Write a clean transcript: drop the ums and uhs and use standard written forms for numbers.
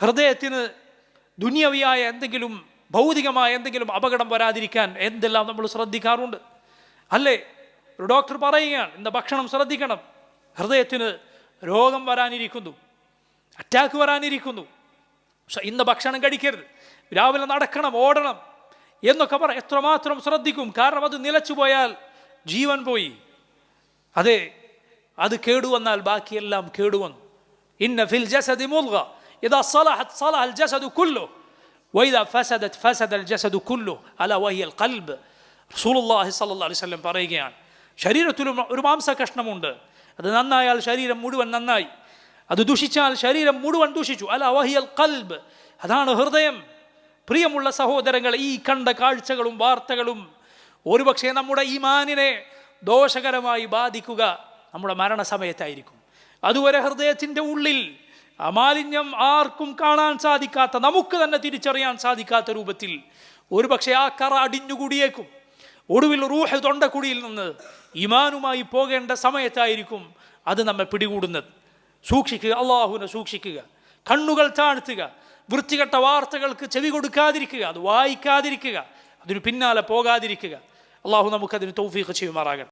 ഹൃദയത്തിന് ദുനിയവിയായ എന്തെങ്കിലും ഭൗതികമായ എന്തെങ്കിലും അപകടം വരാതിരിക്കാൻ എന്തെല്ലാം നമ്മൾ ശ്രദ്ധിക്കാറുണ്ട് അല്ലേ? ഒരു ഡോക്ടർ പറയുകയാണ്, ഇന്ന ഭക്ഷണം ശ്രദ്ധിക്കണം, ഹൃദയത്തിന് രോഗം വരാനിരിക്കുന്നു, അറ്റാക്ക് വരാനിരിക്കുന്നു, ഇന്ന ഭക്ഷണം കഴിക്കരുത്, രാവിലെ നടക്കണം, ഓടണം എന്നൊക്കെ എത്രമാത്രം ശ്രദ്ധിക്കും. കാരണം അത് നിലച്ചു പോയാൽ ജീവൻ പോയി. അതെ, അത് കേടുവന്നാൽ ബാക്കിയെല്ലാം കേടുവന്നു. ഇന്ന ഫിൽ ജസദി മുദ്ഗ ഇദാ സലഹത് സലഹൽ ജസദു കുല്ലു വഇദാ ഫസദത് ഫസദൽ ജസദു കുല്ലു അലാ വഹിയൽ ഖൽബ്. റസൂലുള്ളാഹി സ്വല്ലല്ലാഹു അലൈഹി വസല്ലം പറയുകയാണ്, ശരീരത്തിൽ ഒരു മാംസകഷ്ണമുണ്ട്, അത് നന്നായാൽ ശരീരം മുഴുവൻ നന്നായി, അത് ദുഷിച്ചാൽ ശരീരം മുഴുവൻ ദുഷിച്ചു. അലാ വഹിയൽ ഖൽബ്, അതാണ് ഹൃദയം. പ്രിയമുള്ള സഹോദരങ്ങൾ, ഈ കണ്ട കാഴ്ചകളും വാർത്തകളും ഒരുപക്ഷെ നമ്മുടെ ഈമാനിനെ ദോഷകരമായി ബാധിക്കുക നമ്മുടെ മരണസമയത്തായിരിക്കും. അതുവരെ ഹൃദയത്തിൻ്റെ ഉള്ളിൽ ആ മാലിന്യം ആർക്കും കാണാൻ സാധിക്കാത്ത, നമുക്ക് തന്നെ തിരിച്ചറിയാൻ സാധിക്കാത്ത രൂപത്തിൽ ഒരുപക്ഷെ ആ കറ അടിഞ്ഞുകൂടിയേക്കും. ഒടുവിൽ റൂഹ് തൊണ്ടക്കുടിയിൽ നിന്ന് ഈമാനുമായി പോകേണ്ട സമയത്തായിരിക്കും അത് നമ്മെ പിടികൂടുന്നത്. സൂക്ഷിക്കുക, അള്ളാഹുവിനെ സൂക്ഷിക്കുക, കണ്ണുകൾ താഴ്ത്തുക, വൃത്തികെട്ട വാർത്തകൾക്ക് ചെവി കൊടുക്കാതിരിക്കുക, അത് വായിക്കാതിരിക്കുക, അതിന് പിന്നാലെ പോകാതിരിക്കുക. അള്ളാഹു നമുക്കതിന് തൗഫീഖ് ചെയ്യുമാറാകട്ടെ.